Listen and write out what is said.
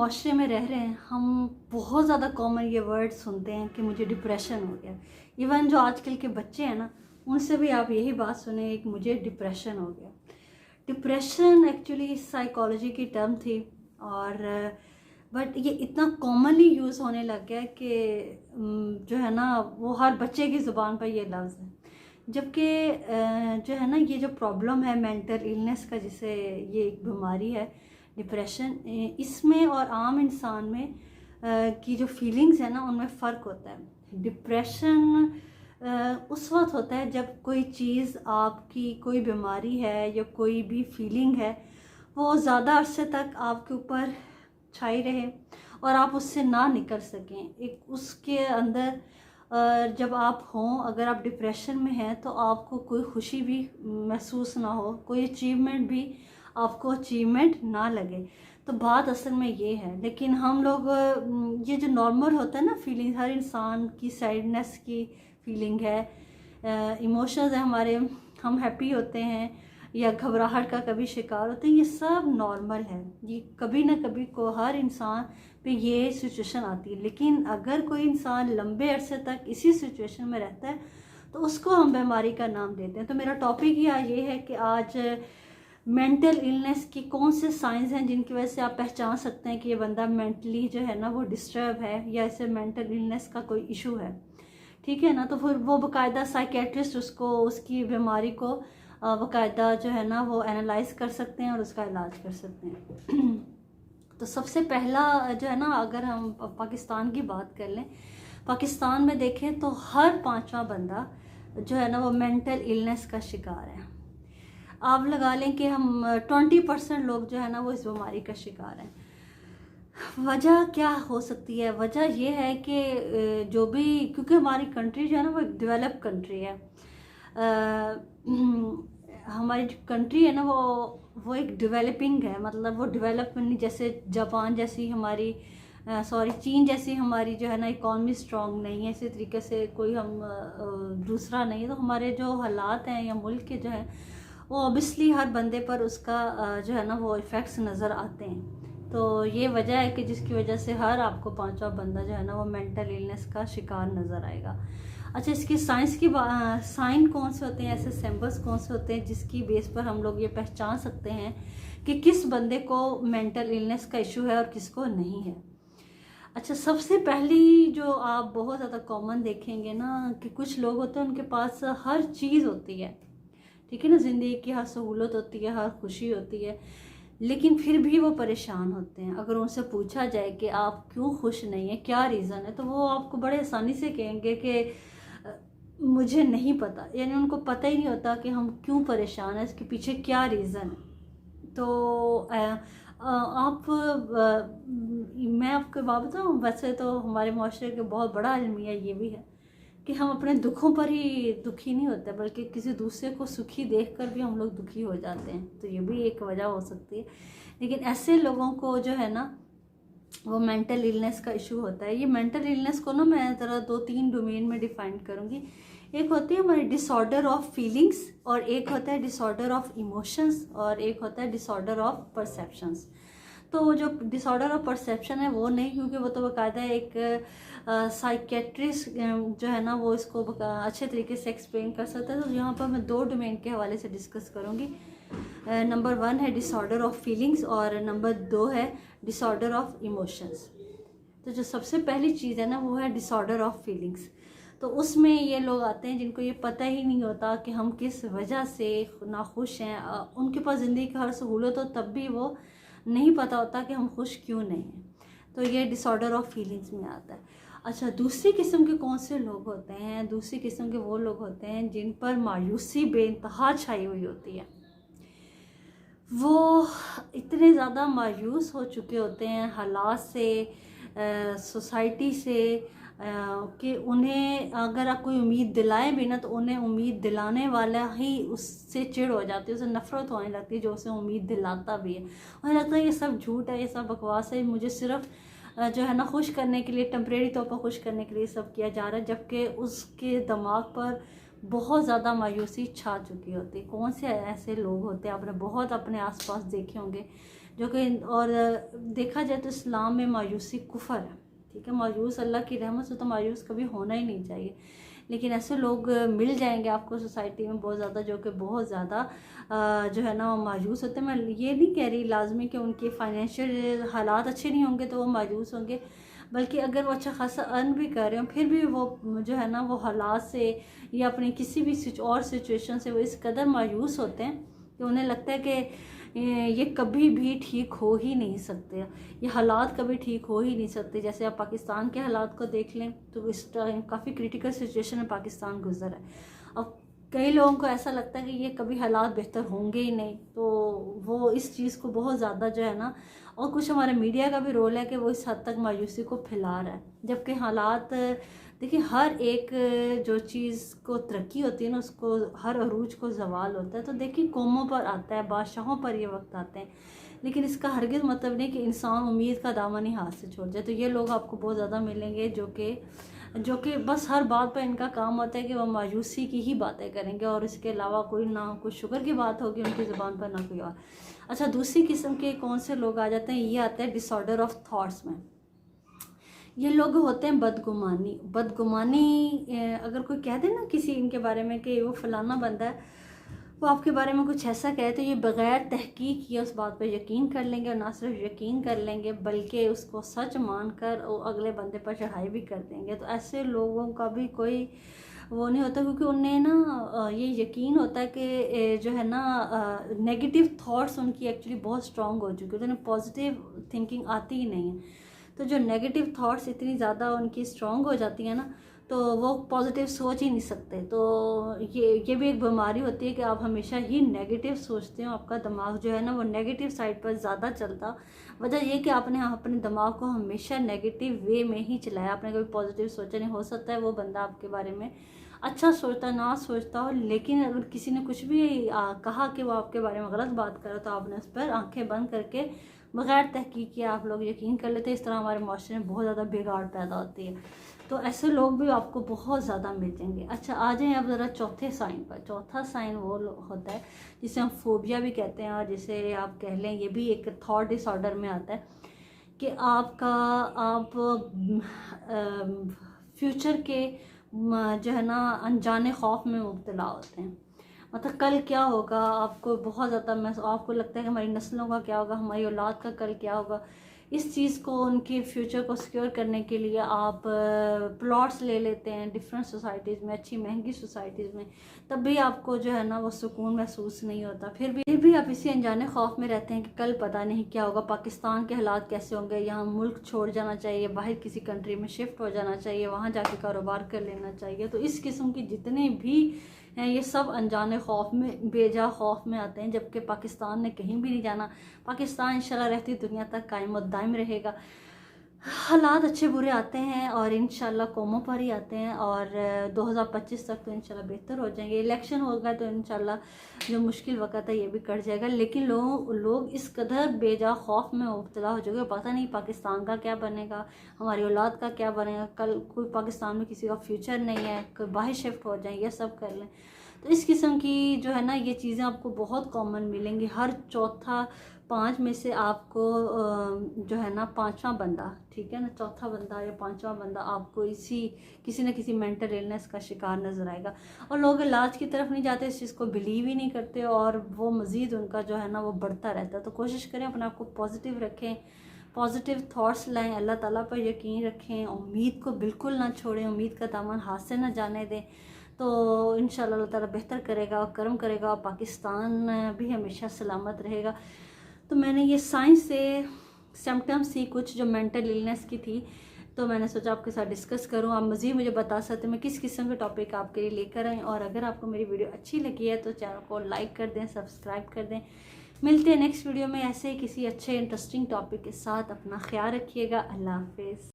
माशरे में रह रहे हैं हम बहुत ज़्यादा कॉमन ये वर्ड सुनते हैं कि मुझे डिप्रेशन हो गया। इवन जो आजकल के बच्चे हैं ना, उनसे भी आप यही बात सुने कि मुझे डिप्रेशन हो गया। डिप्रेशन एक्चुअली साइकोलॉजी की टर्म थी और बट ये इतना कॉमनली यूज़ होने लग गया कि जो है ना वो हर बच्चे की ज़ुबान पर ये लफ्ज़ है। जबकि जो है ना ये जो प्रॉब्लम है मेंटल इलनेस का, जिसे ये एक बीमारी है डिप्रेशन, इसमें और आम इंसान में की जो फीलिंग्स है ना उनमें फ़र्क होता है। डिप्रेशन उस वक्त होता है जब कोई चीज़, आपकी कोई बीमारी है या कोई भी फीलिंग है, वो ज़्यादा अरसे तक आपके ऊपर छाई रहे और आप उससे ना निकल सकें। एक उसके अंदर जब आप हों, अगर आप डिप्रेशन में हैं तो आपको कोई खुशी भी महसूस ना हो, कोई अचीवमेंट भी आपको अचीवमेंट ना लगे। तो बात असल में ये है। लेकिन हम लोग ये जो नॉर्मल होता है ना फीलिंग, हर इंसान की सैडनेस की फीलिंग है, इमोशंस है हमारे, हम हैप्पी होते हैं या घबराहट का कभी शिकार होते हैं, ये सब नॉर्मल है। ये कभी ना कभी को हर इंसान पे ये सिचुएशन आती है। लेकिन अगर कोई इंसान लंबे अरसे तक इसी सिचुएशन में रहता है तो उसको हम बीमारी का नाम देते हैं। तो मेरा टॉपिक ये है कि आज मेंटल इलनेस की कौन से साइंस हैं जिनकी वजह से आप पहचान सकते हैं कि ये बंदा मेंटली जो है ना वो डिस्टर्ब है या इसे मेंटल इलनेस का कोई इशू है। ठीक है ना। तो फिर वो बाकायदा साइकेट्रिस्ट उसको, उसकी बीमारी को बाकायदा जो है ना वो एनालाइज कर सकते हैं और उसका इलाज कर सकते हैं। तो सबसे पहला जो है ना, अगर हम पाकिस्तान की बात कर लें, पाकिस्तान में देखें तो हर पांचवा बंदा जो है ना वो मेंटल इलनेस का शिकार है। आप लगा लें कि हम 20% लोग जो है ना वो इस बीमारी का शिकार हैं। वजह क्या हो सकती है? वजह ये है कि जो भी, क्योंकि हमारी कंट्री जो है ना वो एक डेवलप कंट्री है। हमारी जो कंट्री है ना वो एक डेवलपिंग है, मतलब वो डेवलपमेंट, जैसे जापान जैसी हमारी, चीन जैसी हमारी जो है ना इकॉनमी स्ट्रॉन्ग नहीं है, इसी तरीके से कोई हम दूसरा नहीं है। तो हमारे जो हालात हैं या मुल्क के जो है वो ऑब्वियसली हर बंदे पर उसका जो है ना वो इफ़ेक्ट्स नज़र आते हैं। तो ये वजह है कि जिसकी वजह से हर आपको पांचवा बंदा जो है ना वो मेंटल इलनेस का शिकार नज़र आएगा। अच्छा, इसकी साइंस की साइन कौन से होते हैं, ऐसे सिंबल्स कौन से होते हैं जिसकी बेस पर हम लोग ये पहचान सकते हैं कि किस बंदे को मेंटल इलनेस का इशू है और किसको नहीं है? अच्छा, सबसे पहली जो आप बहुत ज़्यादा कॉमन देखेंगे ना कि कुछ लोग होते हैं उनके पास हर चीज़ होती है, ठीक है ना, ज़िंदगी की हर सहूलत होती है, हर खुशी होती है, लेकिन फिर भी वो परेशान होते हैं। अगर उनसे पूछा जाए कि आप क्यों खुश नहीं हैं, क्या रीज़न है, तो वो आपको बड़े आसानी से कहेंगे कि मुझे नहीं पता। यानी उनको पता ही नहीं होता कि हम क्यों परेशान हैं, इसके पीछे क्या रीज़न है। तो मैं आपको बात बताऊँ, वैसे तो हमारे माशरे के बहुत बड़ा अलमिया ये भी है कि हम अपने दुखों पर ही दुखी नहीं होते, बल्कि किसी दूसरे को सुखी देखकर भी हम लोग दुखी हो जाते हैं। तो ये भी एक वजह हो सकती है। लेकिन ऐसे लोगों को जो है ना वो मेंटल इलनेस का इशू होता है। ये मेंटल इलनेस को ना मैं ज़रा 2-3 डोमेन में डिफाइन करूँगी। एक होती है हमारी डिसऑर्डर ऑफ फीलिंग्स, और एक होता है डिसऑर्डर ऑफ इमोशंस, और एक होता है डिसऑर्डर ऑफ परसेप्शंस। तो जो डिसऑर्डर ऑफ परसेप्शन है वो नहीं, क्योंकि वो तो बाकायदा एक साइकेट्रिस्ट जो है ना वो इसको अच्छे तरीके से एक्सप्लेन कर सकता है। तो यहाँ पर मैं 2 डोमेन के हवाले से डिस्कस करूँगी। नंबर 1 है डिसऑर्डर ऑफ फीलिंग्स और नंबर 2 है डिसऑर्डर ऑफ इमोशंस। तो जो सबसे पहली चीज़ है ना वो है डिसऑर्डर ऑफ फीलिंग्स। तो उसमें ये लोग आते हैं जिनको ये पता ही नहीं होता कि हम किस वजह से नाखुश हैं। उनके पास ज़िंदगी की हर सहूलत हो तब भी वो नहीं पता होता कि हम खुश क्यों नहीं हैं। तो ये डिसऑर्डर ऑफ फीलिंग्स में आता है। अच्छा, दूसरी किस्म के कौन से लोग होते हैं? दूसरी किस्म के वो लोग होते हैं जिन पर मायूसी बेइंतहा छाई हुई होती है। वो इतने ज़्यादा मायूस हो चुके होते हैं हालात से, सोसाइटी से, कि उन्हें अगर आप कोई उम्मीद दिलाएं भी ना तो उन्हें उम्मीद दिलाने वाला ही उससे चिढ़ हो जाती है, उसे नफ़रत होने लगती है जो उसे उम्मीद दिलाता भी है। उन्हें लगता है ये सब झूठ है, ये सब बकवास है, मुझे सिर्फ जो है ना खुश करने के लिए, टेम्परेरी तौर पर खुश करने के लिए सब किया जा रहा है, जबकि उसके दिमाग पर बहुत ज़्यादा मायूसी छा चुकी होती है। कौन से ऐसे लोग होते हैं, आपने बहुत अपने आसपास देखे होंगे जो कि और देखा जाए तो इस्लाम में मायूसी कुफर है, ठीक है। मायूस अल्लाह की रहमत से तो मायूस कभी होना ही नहीं चाहिए, लेकिन ऐसे लोग मिल जाएंगे आपको सोसाइटी में बहुत ज़्यादा, जो कि बहुत ज़्यादा जो है ना वो मायूस होते हैं। मैं ये नहीं कह रही लाजमी कि उनके फाइनेंशियल हालात अच्छे नहीं होंगे तो वो मायूस होंगे, बल्कि अगर वो अच्छा खासा अर्न भी कर रहे हो फिर भी वो जो है ना वो हालात से या अपनी किसी भी और सिचुएशन से वो इस कदर मायूस होते हैं कि उन्हें लगता है कि ये कभी भी ठीक हो ही नहीं सकते, ये हालात कभी ठीक हो ही नहीं सकते। जैसे आप पाकिस्तान के हालात को देख लें तो इस टाइम काफ़ी क्रिटिकल सिचुएशन में पाकिस्तान गुजर है। अब कई लोगों को ऐसा लगता है कि ये कभी हालात बेहतर होंगे ही नहीं, तो वो इस चीज़ को बहुत ज़्यादा जो है ना, और कुछ हमारे मीडिया का भी रोल है कि वो इस हद तक मायूसी को फैला रहा है, जबकि हालात देखिए हर एक जो चीज़ को तरक्की होती है ना उसको हर अरूज को जवाल होता है। तो देखिए कौमों पर आता है, बादशाहों पर ये वक्त आते हैं, लेकिन इसका हरगिज़ मतलब नहीं कि इंसान उम्मीद का दामन ही हाथ से छोड़ जाए। तो ये लोग आपको बहुत ज़्यादा मिलेंगे जो कि बस हर बात पर इनका काम होता है कि वो मायूसी की ही बातें करेंगे और इसके अलावा कोई ना कोई शुगर की बात होगी उनकी ज़ुबान पर, ना कोई और। अच्छा, दूसरी किस्म के कौन से लोग आ जाते हैं, ये आते हैं डिसऑर्डर ऑफ थॉट्स में। ये लोग होते हैं बदगुमानी अगर कोई कह दे ना किसी इनके बारे में कि वो फलाना बंदा है, वो आपके बारे में कुछ ऐसा कहे तो ये बग़ैर तहकीक किए उस बात पर यकीन कर लेंगे, और ना सिर्फ यकीन कर लेंगे बल्कि उसको सच मानकर वो अगले बंदे पर चढ़ाई भी कर देंगे। तो ऐसे लोगों का भी कोई वो नहीं होता, क्योंकि उन्हें ना ये यकीन होता है कि जो है ना नेगेटिव थॉट्स उनकी एक्चुअली बहुत स्ट्रांग हो चुकी है, तो उन्हें पॉजिटिव थिंकिंग आती ही नहीं है। तो जो नेगेटिव थॉट्स इतनी ज़्यादा उनकी स्ट्रांग हो जाती है ना, तो वो पॉजिटिव सोच ही नहीं सकते। तो ये भी एक बीमारी होती है कि आप हमेशा ही नेगेटिव सोचते हो, आपका दिमाग जो है ना वो नेगेटिव साइड पर ज़्यादा चलता। वजह ये कि आपने अपने दिमाग को हमेशा नेगेटिव वे में ही चलाया, आपने कभी पॉजिटिव सोचा नहीं। हो सकता है वो बंदा आपके बारे में अच्छा सोचता ना सोचता हो, लेकिन अगर किसी ने कुछ भी कहा कि वो आपके बारे में गलत बात करे तो आपने उस पर आंखें बंद करके बग़ैर तहकीक किए आप लोग यकीन कर लेते हैं। इस तरह हमारे माशरे में बहुत ज़्यादा बिगाड़ पैदा होती है। तो ऐसे लोग भी आपको बहुत ज़्यादा मिल जाएंगे। अच्छा, आ जाएं अब ज़रा चौथे साइन पर। चौथा साइन वो होता है जिसे हम फोबिया भी कहते हैं, और जिसे आप कह लें ये भी एक थॉट डिसऑर्डर में आता है कि आप फ्यूचर के जो है ना अनजाने खौफ में मुब्तला होते हैं। मतलब कल क्या होगा आपको बहुत ज़्यादा आपको लगता है कि हमारी नस्लों का क्या होगा, हमारी औलाद का कल क्या होगा। इस चीज़ को उनके फ्यूचर को सिक्योर करने के लिए आप प्लॉट्स ले लेते हैं डिफरेंट सोसाइटीज़ में, अच्छी महंगी सोसाइटीज़ में, तब भी आपको जो है ना वो सुकून महसूस नहीं होता। फिर भी आप इसी अनजाने खौफ में रहते हैं कि कल पता नहीं क्या होगा, पाकिस्तान के हालात कैसे होंगे, यहाँ मुल्क छोड़ जाना चाहिए, बाहर किसी कंट्री में शिफ्ट हो जाना चाहिए, वहाँ जाके कारोबार कर लेना चाहिए। तो इस किस्म की जितने भी हैं ये सब अनजाने खौफ में, बेजा खौफ में आते हैं, जबकि पाकिस्तान ने कहीं भी नहीं जाना। पाकिस्तान इंशाल्लाह रहती दुनिया तक कायम और दायम रहेगा। हालात अच्छे बुरे आते हैं और इंशाल्लाह कौमों पर ही आते हैं, और 2025 तक तो इंशाल्लाह बेहतर हो जाएंगे। इलेक्शन होगा तो इंशाल्लाह जो मुश्किल वक़्त है ये भी कट जाएगा। लेकिन लोग इस कदर बेजा खौफ में मुब्तला हो चुके, पता नहीं पाकिस्तान का क्या बनेगा, हमारी औलाद का क्या बनेगा, कल कोई पाकिस्तान में किसी का फ्यूचर नहीं है, कोई बाहर शिफ्ट हो जाए, ये सब कर लें। तो इस किस्म की जो है ना ये चीज़ें आपको बहुत कॉमन मिलेंगी। हर चौथा 5 में से आपको जो है ना 5वां बंदा, ठीक है ना, चौथा बंदा या 5वां बंदा आपको किसी न किसी मेंटल इलनेस का शिकार नज़र आएगा। और लोग इलाज की तरफ नहीं जाते, इस चीज़ को बिलीव ही नहीं करते, और वो मज़ीद उनका जो है ना वो बढ़ता रहता है। तो कोशिश करें अपने आप को पॉजिटिव रखें, पॉजिटिव थॉट्स लाएं, अल्लाह ताला पर यकीन रखें, उम्मीद को बिल्कुल ना छोड़ें, उम्मीद का दामन हाथ से ना जाने दें। तो इंशाल्लाह अल्लाह ताला बेहतर करेगा और करम करेगा, और पाकिस्तान भी हमेशा सलामत रहेगा। तो मैंने ये साइंस से सिम्टम्स थी कुछ जो मेंटल इलनेस की थी, तो मैंने सोचा आपके साथ डिस्कस करूं। आप मज़ीद मुझे बता सकते हैं मैं किस किस्म के टॉपिक आपके लिए लेकर आएँ। और अगर आपको मेरी वीडियो अच्छी लगी है तो चैनल को लाइक कर दें, सब्सक्राइब कर दें। मिलते हैं नेक्स्ट वीडियो में ऐसे ही किसी अच्छे इंटरेस्टिंग टॉपिक के साथ। अपना ख्याल रखिएगा। अल्लाह हाफिज़।